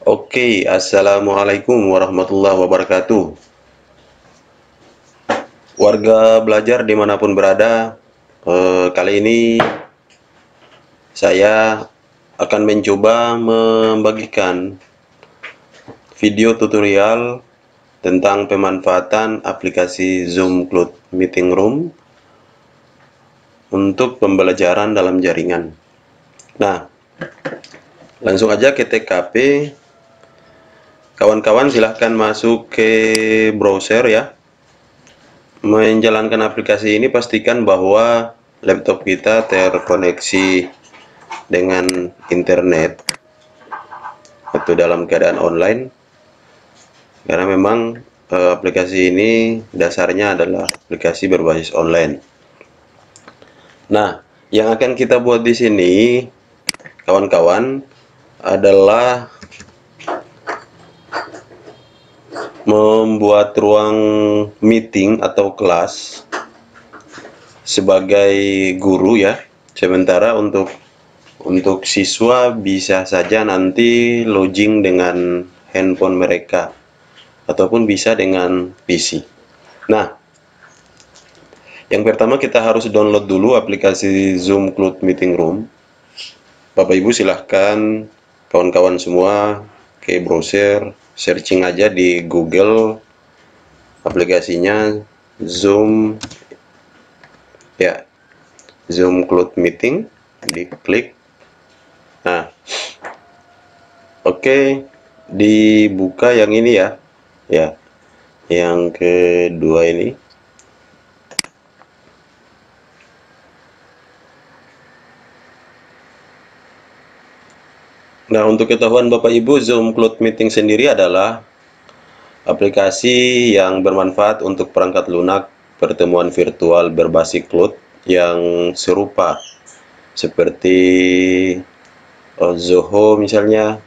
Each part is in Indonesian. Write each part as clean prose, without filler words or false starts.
Oke, assalamualaikum warahmatullahi wabarakatuh. Warga belajar dimanapun berada, kali ini saya akan mencoba membagikan video tutorial tentang pemanfaatan aplikasi Zoom Cloud Meeting Room untuk pembelajaran dalam jaringan. Nah, langsung aja ke TKP. Kawan-kawan silahkan masuk ke browser ya. Menjalankan aplikasi ini pastikan bahwa laptop kita terkoneksi dengan internet atau dalam keadaan online, karena memang aplikasi ini dasarnya adalah aplikasi berbasis online. Nah, yang akan kita buat di sini kawan-kawan adalah membuat ruang meeting atau kelas sebagai guru ya. Sementara untuk siswa bisa saja nanti login dengan handphone mereka ataupun bisa dengan PC. Nah, yang pertama kita harus download dulu aplikasi Zoom Cloud Meeting Room. Bapak Ibu silahkan kawan-kawan semua ke browser, searching aja di Google aplikasinya Zoom ya, Zoom Cloud Meeting, diklik. Nah, oke, dibuka yang ini ya. Ya, yang kedua ini. Nah, untuk ketahuan Bapak Ibu, Zoom Cloud Meeting sendiri adalah aplikasi yang bermanfaat untuk perangkat lunak pertemuan virtual berbasis cloud yang serupa seperti Zoho misalnya,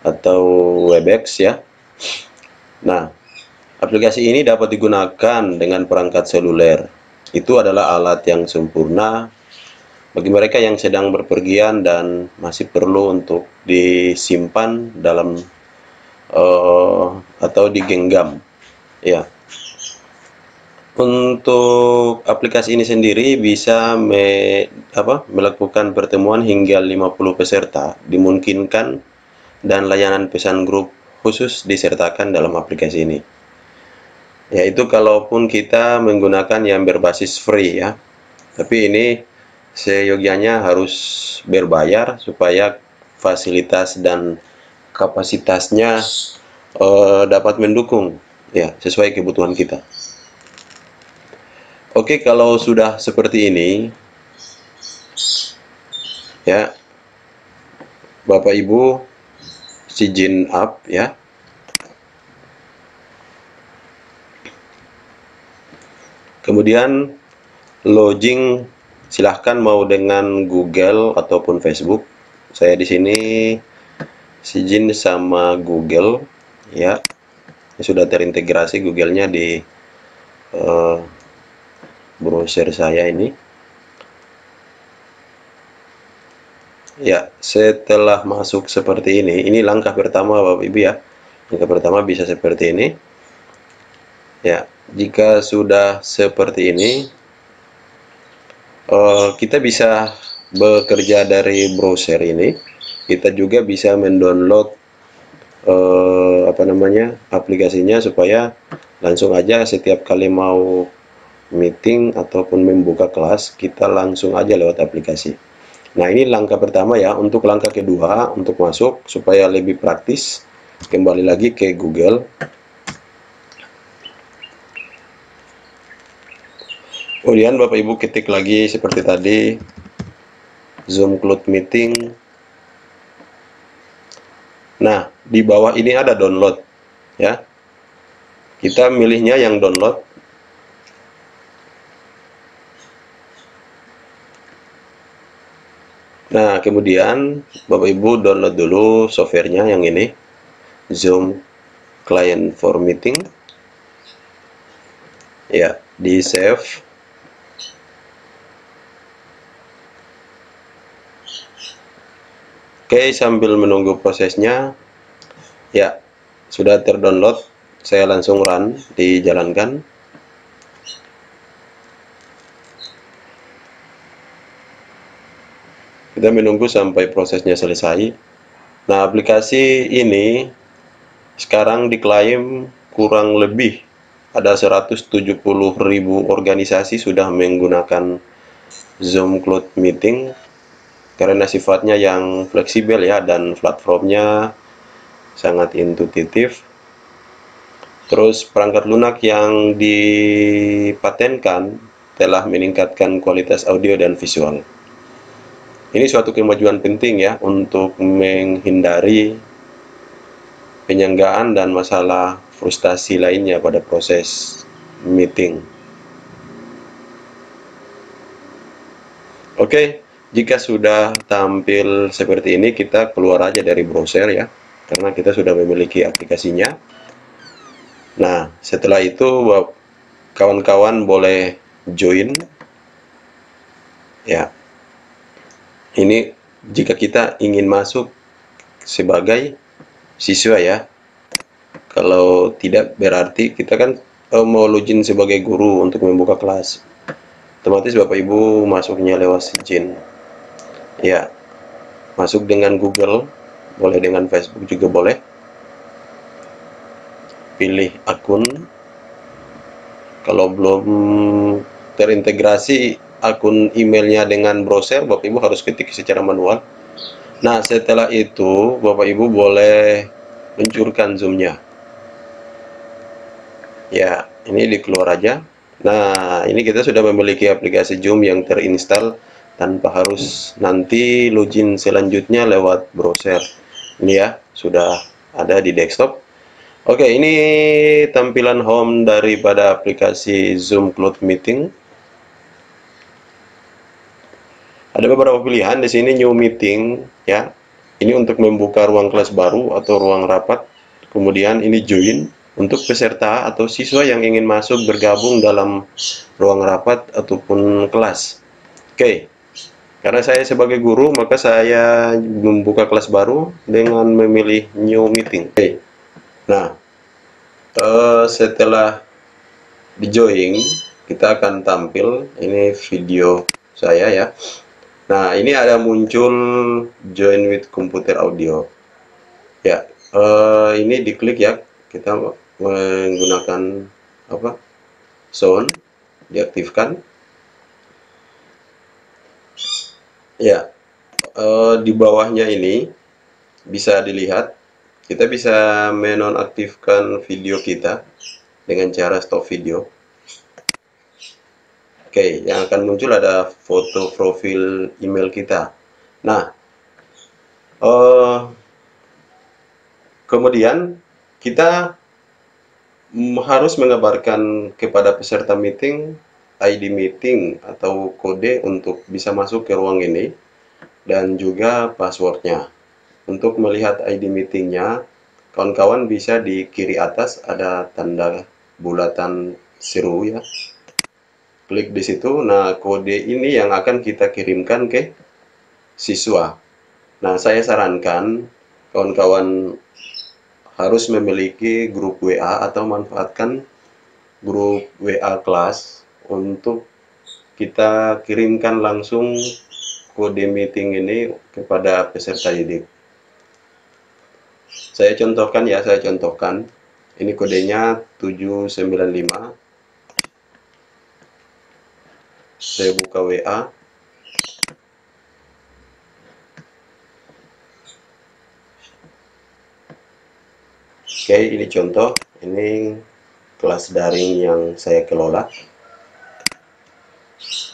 atau Webex ya. Nah, aplikasi ini dapat digunakan dengan perangkat seluler. Itu adalah alat yang sempurna bagi mereka yang sedang berpergian dan masih perlu untuk disimpan dalam atau digenggam ya. Untuk aplikasi ini sendiri bisa melakukan pertemuan hingga 50 peserta dimungkinkan, dan layanan pesan grup khusus disertakan dalam aplikasi ini. Yaitu kalaupun kita menggunakan yang berbasis free ya. Tapi ini seyogyanya harus berbayar supaya fasilitas dan kapasitasnya dapat mendukung ya, sesuai kebutuhan kita. Oke, kalau sudah seperti ini ya, Bapak Ibu sign up ya. Kemudian login, silahkan mau dengan Google ataupun Facebook. Saya di sini sign sama Google ya. Sudah terintegrasi Google-nya di browser saya ini. Ya, setelah masuk seperti ini langkah pertama Bapak Ibu ya. Langkah pertama bisa seperti ini. Ya, jika sudah seperti ini, kita bisa bekerja dari browser ini. Kita juga bisa mendownload aplikasinya supaya langsung aja setiap kali mau meeting ataupun membuka kelas, kita langsung aja lewat aplikasi. Nah, ini langkah pertama ya. Untuk langkah kedua, untuk masuk supaya lebih praktis, kembali lagi ke Google. Kemudian Bapak Ibu ketik lagi seperti tadi, Zoom Cloud Meeting. Nah, di bawah ini ada download ya. Kita milihnya yang download. Nah, kemudian Bapak Ibu download dulu softwarenya yang ini, Zoom Client for Meeting. Ya, di save. Oke, sambil menunggu prosesnya, ya sudah terdownload. Saya langsung run, dijalankan. Kita menunggu sampai prosesnya selesai. Nah, aplikasi ini sekarang diklaim kurang lebih ada 170.000 organisasi sudah menggunakan Zoom Cloud Meeting karena sifatnya yang fleksibel ya, dan platformnya sangat intuitif. Terus perangkat lunak yang dipatenkan telah meningkatkan kualitas audio dan visual. Ini suatu kemajuan penting ya untuk menghindari penyanggaan dan masalah frustasi lainnya pada proses meeting. Oke, jika sudah tampil seperti ini, kita keluar aja dari browser ya, karena kita sudah memiliki aplikasinya. Nah, setelah itu kawan-kawan boleh join ya. Ini jika kita ingin masuk sebagai siswa ya. Kalau tidak, berarti kita kan mau login sebagai guru untuk membuka kelas. Otomatis Bapak Ibu masuknya lewat Jin. Ya, masuk dengan Google, boleh dengan Facebook juga boleh. Pilih akun. Kalau belum terintegrasi akun emailnya dengan browser, Bapak Ibu harus ketik secara manual. Nah, setelah itu Bapak Ibu boleh luncurkan zoomnya. Ya, ini dikeluar aja. Nah, ini kita sudah memiliki aplikasi Zoom yang terinstall tanpa harus nanti login selanjutnya lewat browser. Ini ya, sudah ada di desktop. Oke, ini tampilan home daripada aplikasi Zoom Cloud Meeting. Ada beberapa pilihan di sini, New Meeting ya. Ini untuk membuka ruang kelas baru atau ruang rapat. Kemudian ini Join untuk peserta atau siswa yang ingin masuk bergabung dalam ruang rapat ataupun kelas. Oke. Karena saya sebagai guru, maka saya membuka kelas baru dengan memilih New Meeting. Oke. Nah, setelah di join, kita akan tampil ini video saya ya. Nah, ini ada muncul join with computer audio ya. Ini diklik ya, kita menggunakan apa, sound, diaktifkan ya. Di bawahnya ini bisa dilihat, kita bisa menonaktifkan video kita dengan cara stop video. Oke, yang akan muncul ada foto profil email kita. Nah, kemudian kita harus mengabarkan kepada peserta meeting ID meeting atau kode untuk bisa masuk ke ruang ini, dan juga passwordnya. Untuk melihat ID meetingnya, kawan-kawan bisa di kiri atas ada tanda bulatan seru ya. Klik di situ. Nah, kode ini yang akan kita kirimkan ke siswa. Nah, saya sarankan kawan-kawan harus memiliki grup WA atau manfaatkan grup WA kelas untuk kita kirimkan langsung kode meeting ini kepada peserta didik. Saya contohkan ya, ini kodenya 795. Saya buka WA. Oke, ini contoh, ini kelas daring yang saya kelola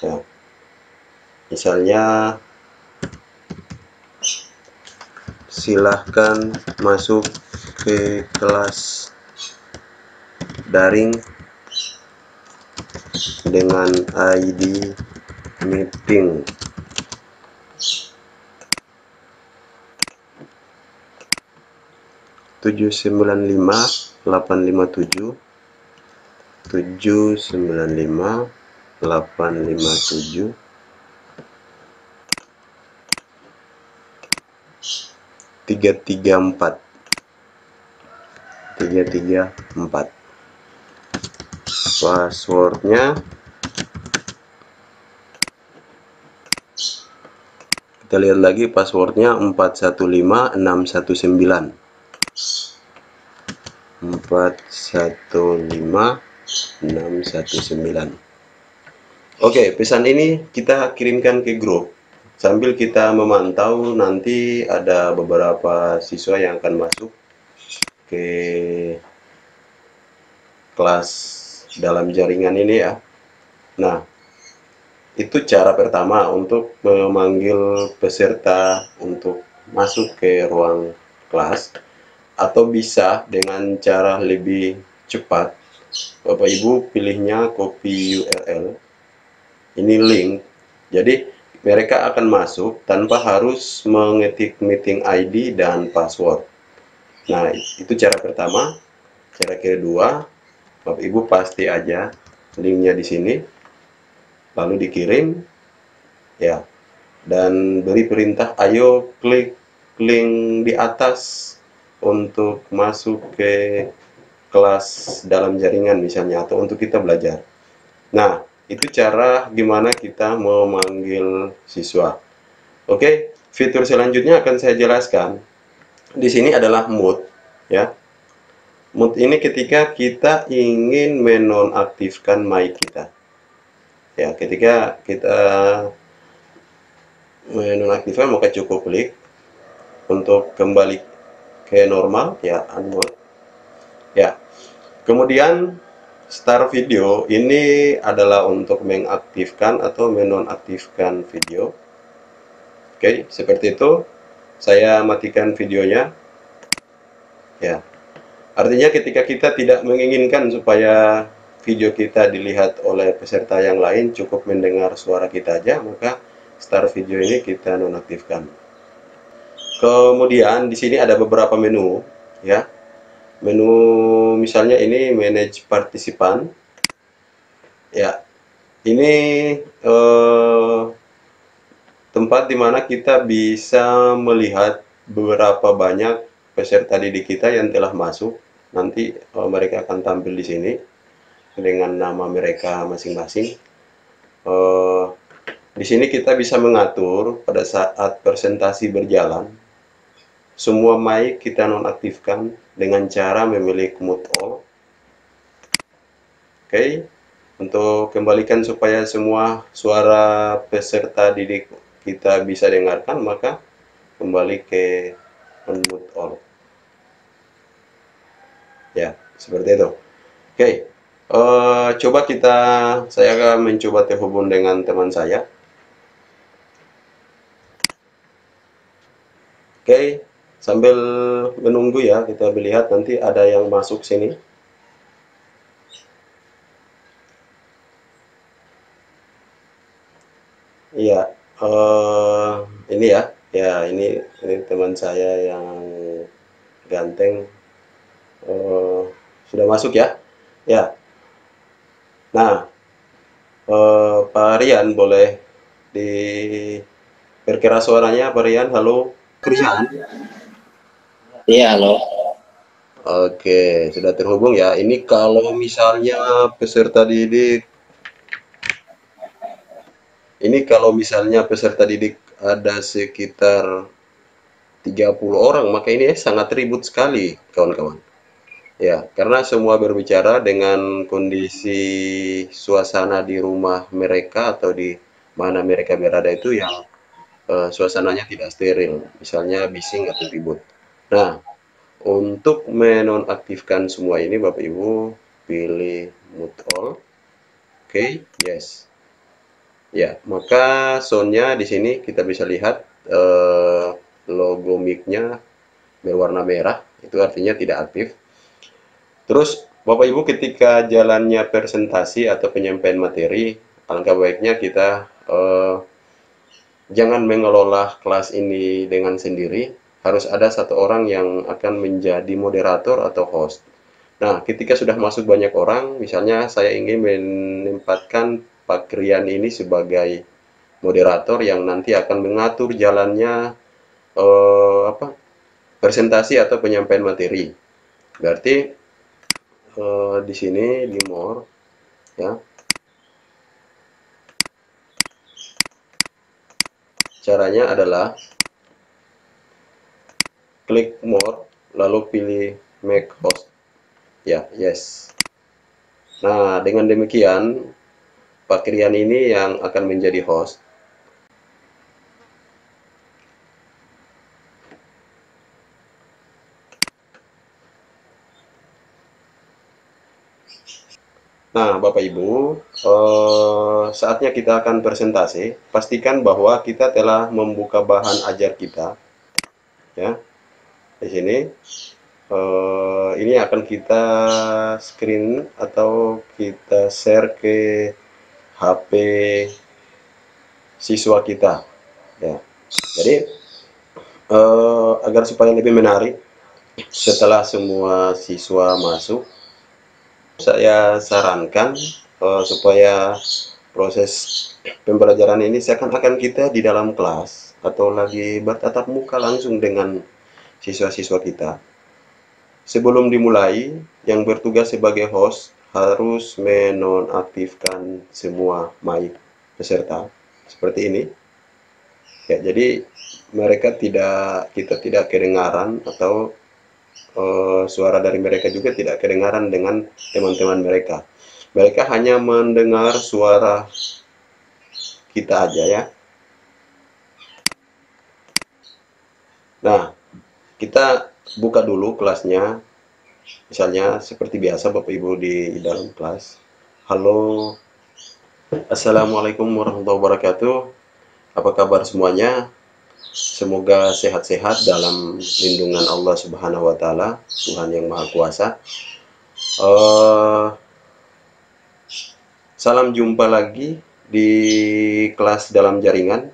ya. Misalnya, silahkan masuk ke kelas daring dengan ID meeting. Tujuh sembilan lima 857 795 857. 334 334. Passwordnya kita lihat lagi, passwordnya 415619 415619. Oke, pesan ini kita kirimkan ke grup sambil kita memantau. Nanti ada beberapa siswa yang akan masuk ke kelas dalam jaringan ini ya. Nah, itu cara pertama untuk memanggil peserta untuk masuk ke ruang kelas. Atau bisa dengan cara lebih cepat, Bapak Ibu pilihnya copy URL, ini link, jadi mereka akan masuk tanpa harus mengetik meeting ID dan password. Nah, itu cara pertama. Cara kedua, Bapak Ibu pasti aja linknya di sini, lalu dikirim ya, dan beri perintah ayo klik link di atas untuk masuk ke kelas dalam jaringan misalnya, atau untuk kita belajar. Nah, itu cara gimana kita memanggil siswa. Oke, fitur selanjutnya akan saya jelaskan. Di sini adalah mute ya. Mute ini ketika kita ingin menonaktifkan mic kita. Ya, ketika kita menonaktifkan maka cukup klik untuk kembali ke normal ya, unmute ya. Kemudian start video ini adalah untuk mengaktifkan atau menonaktifkan video. Oke, seperti itu. Saya matikan videonya ya. Artinya ketika kita tidak menginginkan supaya video kita dilihat oleh peserta yang lain, cukup mendengar suara kita aja, maka start video ini kita nonaktifkan. Kemudian di sini ada beberapa menu ya. Menu misalnya ini manage partisipan ya, ini tempat dimana kita bisa melihat beberapa banyak peserta didik kita yang telah masuk. Nanti mereka akan tampil di sini dengan nama mereka masing-masing. Di sini kita bisa mengatur pada saat presentasi berjalan, semua mic kita nonaktifkan dengan cara memilih mute all. Oke, untuk kembalikan supaya semua suara peserta didik kita bisa dengarkan, maka kembali ke unmute all. Ya, seperti itu. Oke, coba saya akan mencoba terhubung dengan teman saya. Oke, sambil menunggu ya, kita lihat nanti ada yang masuk sini. Iya, ini ya, ini teman saya yang ganteng, sudah masuk ya. Ya, nah, Pak Rian boleh diperkira suaranya, Pak Rian, halo. Rian. Iya, halo. Oke, sudah terhubung ya. Ini kalau misalnya peserta didik, ada sekitar 30 orang, maka ini sangat ribut sekali, kawan-kawan. Ya, karena semua berbicara dengan kondisi suasana di rumah mereka atau di mana mereka berada itu yang suasananya tidak steril, misalnya bising atau ribut. Nah, untuk menonaktifkan semua ini, Bapak Ibu pilih mute all. Oke, yes. Ya, maka soundnya di sini kita bisa lihat logo mic-nya berwarna merah, itu artinya tidak aktif. Terus Bapak Ibu ketika jalannya presentasi atau penyampaian materi, alangkah baiknya kita jangan mengelola kelas ini dengan sendiri, harus ada satu orang yang akan menjadi moderator atau host. Nah, ketika sudah masuk banyak orang, misalnya saya ingin menempatkan Pak Rian ini sebagai moderator yang nanti akan mengatur jalannya presentasi atau penyampaian materi. Berarti di sini di more ya. Caranya adalah klik more lalu pilih make host. Ya, yes. Nah, dengan demikian Pak Krian ini yang akan menjadi host. Nah, Bapak Ibu, saatnya kita akan presentasi. Pastikan bahwa kita telah membuka bahan ajar kita, ya. Di sini, ini akan kita screen atau kita share ke HP siswa kita, ya. Jadi, agar supaya lebih menarik, setelah semua siswa masuk, saya sarankan supaya proses pembelajaran ini seakan-akan kita di dalam kelas atau lagi bertatap muka langsung dengan siswa-siswa kita. Sebelum dimulai, yang bertugas sebagai host harus menonaktifkan semua mic peserta seperti ini. Ya, jadi kita tidak kedengaran atau suara dari mereka juga tidak kedengaran dengan teman-teman mereka. Mereka hanya mendengar suara kita aja ya. Nah, kita buka dulu kelasnya. Misalnya seperti biasa Bapak Ibu di dalam kelas. Halo, Assalamualaikum warahmatullahi wabarakatuh. Apa kabar semuanya? Semoga sehat-sehat dalam lindungan Allah Subhanahu wa Ta'ala, Tuhan yang Maha Kuasa. Salam jumpa lagi di kelas dalam jaringan.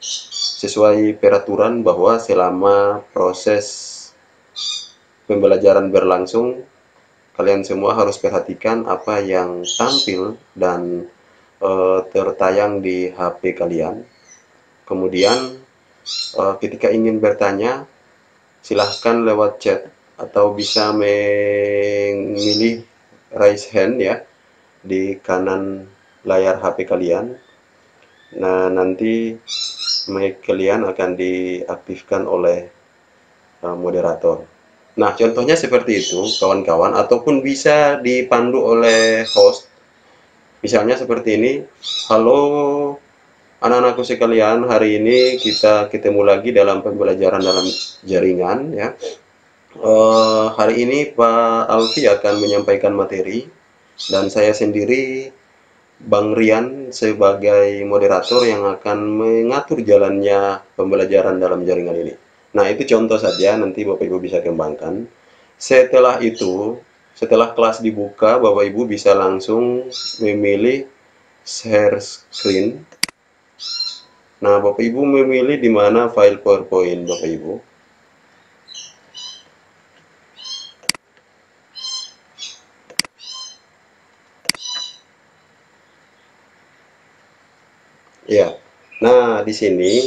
Sesuai peraturan bahwa selama proses pembelajaran berlangsung, kalian semua harus perhatikan apa yang tampil dan tertayang di HP kalian. Kemudian ketika ingin bertanya, silahkan lewat chat atau bisa memilih raise hand ya di kanan layar HP kalian. Nah, nanti mic kalian akan diaktifkan oleh moderator. Nah, contohnya seperti itu, kawan-kawan, ataupun bisa dipandu oleh host. Misalnya seperti ini, halo anak-anakku sekalian, hari ini kita ketemu lagi dalam pembelajaran dalam jaringan ya. Hari ini Pak Alfi akan menyampaikan materi dan saya sendiri Bang Rian sebagai moderator yang akan mengatur jalannya pembelajaran dalam jaringan ini. Nah, itu contoh saja, nanti Bapak Ibu bisa kembangkan. Setelah itu, setelah kelas dibuka, Bapak Ibu bisa langsung memilih share screen. Nah, Bapak Ibu memilih di mana file PowerPoint Bapak Ibu. Ya. Nah, di sini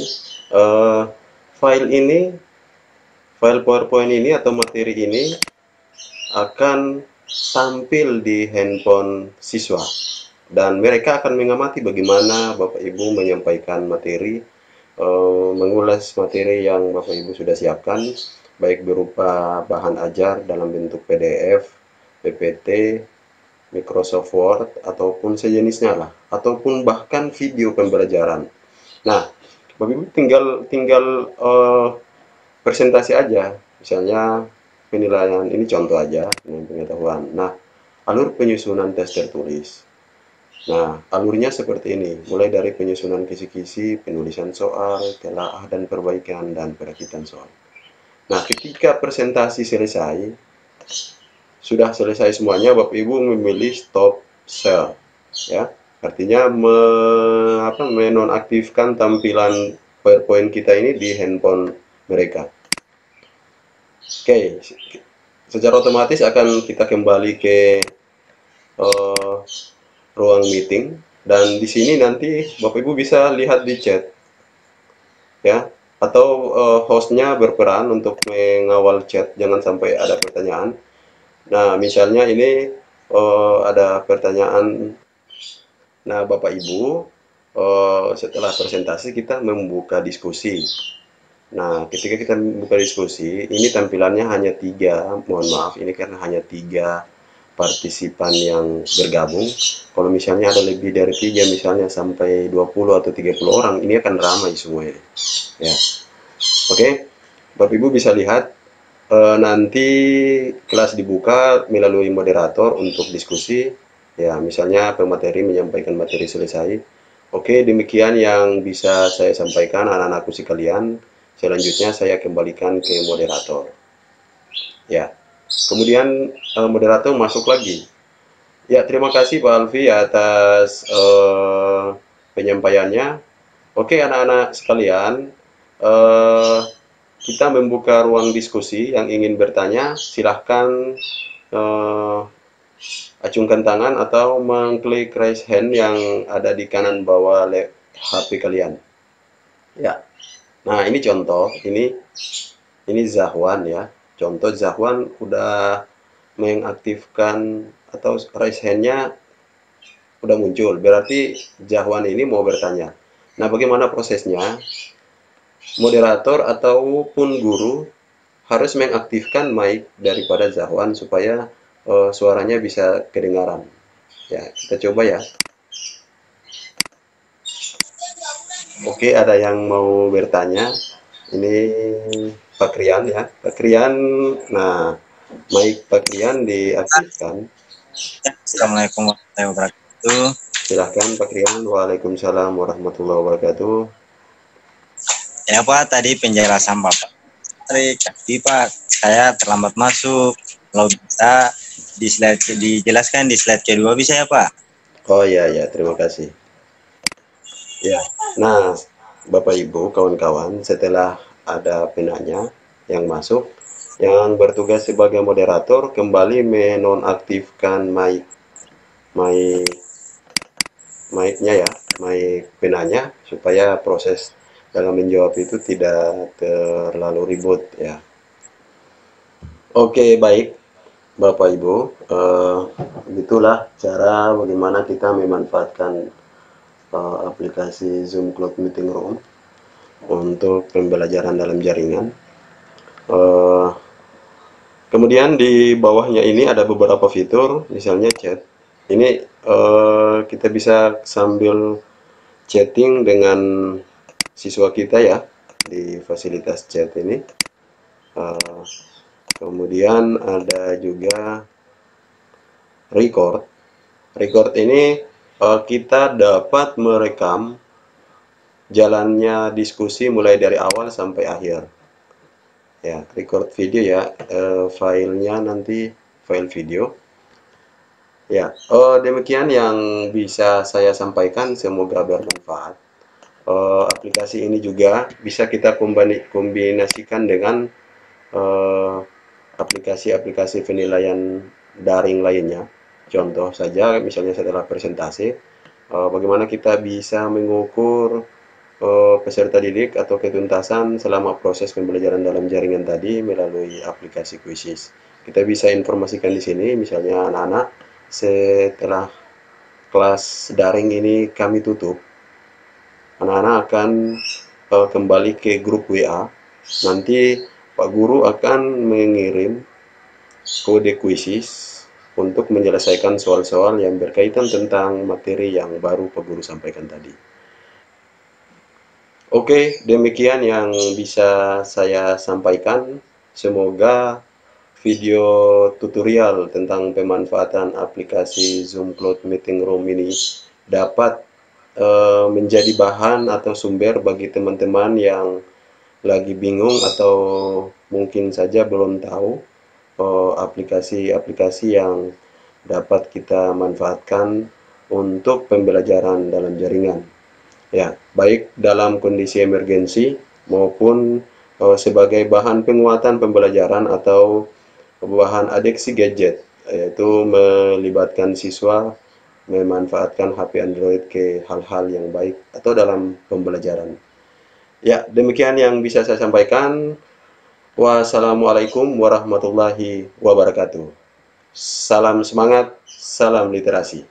file PowerPoint ini atau materi ini akan tampil di handphone siswa dan mereka akan mengamati bagaimana Bapak Ibu menyampaikan materi, mengulas materi yang Bapak Ibu sudah siapkan, baik berupa bahan ajar dalam bentuk PDF, PPT, Microsoft Word, ataupun sejenisnya lah, ataupun bahkan video pembelajaran. Nah, Bapak Ibu tinggal presentasi aja, misalnya penilaian ini contoh aja dengan pengetahuan. Nah, alur penyusunan tes tertulis. Nah, alurnya seperti ini, mulai dari penyusunan kisi-kisi, penulisan soal, telaah dan perbaikan, dan perakitan soal. Nah, ketika presentasi selesai, sudah selesai semuanya, Bapak Ibu memilih stop share, ya. Artinya menonaktifkan tampilan PowerPoint kita ini di handphone mereka. Oke, secara otomatis akan kita kembali ke ruang meeting dan di sini nanti Bapak Ibu bisa lihat di chat ya. atau hostnya berperan untuk mengawal chat, jangan sampai ada pertanyaan. Nah, misalnya ini ada pertanyaan. Nah, Bapak Ibu, setelah presentasi kita membuka diskusi. Nah, ketika kita membuka diskusi, ini tampilannya hanya tiga. Mohon maaf, ini karena hanya tiga partisipan yang bergabung. Kalau misalnya ada lebih dari tiga, misalnya sampai 20 atau 30 orang, ini akan ramai semuanya. Ya, oke. Bapak Ibu bisa lihat nanti kelas dibuka melalui moderator untuk diskusi. Ya, misalnya pemateri menyampaikan materi selesai. Oke, demikian yang bisa saya sampaikan anak-anakku sekalian. Selanjutnya saya kembalikan ke moderator. Ya, kemudian moderator masuk lagi. Ya, terima kasih Pak Alfi atas penyampaiannya. Oke, anak-anak sekalian, eh, kita membuka ruang diskusi. Yang ingin bertanya, silahkan eh, acungkan tangan atau mengklik raise hand yang ada di kanan bawah HP kalian. Ya, nah ini contoh, ini Zahwan ya. Contoh Zahwan udah mengaktifkan atau raise hand-nya udah muncul. Berarti Zahwan ini mau bertanya. Nah, bagaimana prosesnya? Moderator ataupun guru harus mengaktifkan mic daripada Zahwan supaya suaranya bisa kedengaran. Ya, kita coba ya. Oke, ada yang mau bertanya. Ini Pak Krian ya. Pak Krian, nah, mic Pak Krian diaktifkan. Assalamualaikum warahmatullahi wabarakatuh. Silahkan Pak Krian. Waalaikumsalam warahmatullahi wabarakatuh. Ya Pak, tadi penjelasan Bapak. Tapi Pak, saya terlambat masuk. Kalau bisa dijelaskan di slide kedua bisa ya Pak? Oh ya ya, terima kasih. Ya, nah Bapak Ibu, kawan-kawan, setelah ada penanya yang masuk, yang bertugas sebagai moderator kembali menonaktifkan mic mic-nya ya, mic penanya supaya proses dalam menjawab itu tidak terlalu ribut ya. Oke, baik Bapak Ibu, itulah cara bagaimana kita memanfaatkan aplikasi Zoom Cloud Meeting Room untuk pembelajaran dalam jaringan. Eh, Kemudian di bawahnya ini ada beberapa fitur, misalnya chat. Ini kita bisa sambil chatting dengan siswa kita ya di fasilitas chat ini. Eh, Kemudian ada juga record. Record ini kita dapat merekam jalannya diskusi mulai dari awal sampai akhir. Ya, record video ya, filenya nanti file video. Ya, demikian yang bisa saya sampaikan, semoga bermanfaat. Aplikasi ini juga bisa kita kombinasikan dengan aplikasi-aplikasi penilaian daring lainnya. Contoh saja, misalnya setelah presentasi, bagaimana kita bisa mengukur peserta didik atau ketuntasan selama proses pembelajaran dalam jaringan tadi melalui aplikasi Quizzes. Kita bisa informasikan di sini, misalnya anak-anak setelah kelas daring ini kami tutup, anak-anak akan kembali ke grup WA. Nanti Pak Guru akan mengirim kode Quizzes untuk menyelesaikan soal-soal yang berkaitan tentang materi yang baru Pak Guru sampaikan tadi. Oke, demikian yang bisa saya sampaikan. Semoga video tutorial tentang pemanfaatan aplikasi Zoom Cloud Meeting Room ini dapat menjadi bahan atau sumber bagi teman-teman yang lagi bingung atau mungkin saja belum tahu aplikasi-aplikasi yang dapat kita manfaatkan untuk pembelajaran dalam jaringan. Ya, baik dalam kondisi emergensi maupun sebagai bahan penguatan pembelajaran atau bahan adiksi gadget, yaitu melibatkan siswa memanfaatkan HP Android ke hal-hal yang baik atau dalam pembelajaran. Ya, demikian yang bisa saya sampaikan. Wassalamualaikum warahmatullahi wabarakatuh. Salam semangat, salam literasi.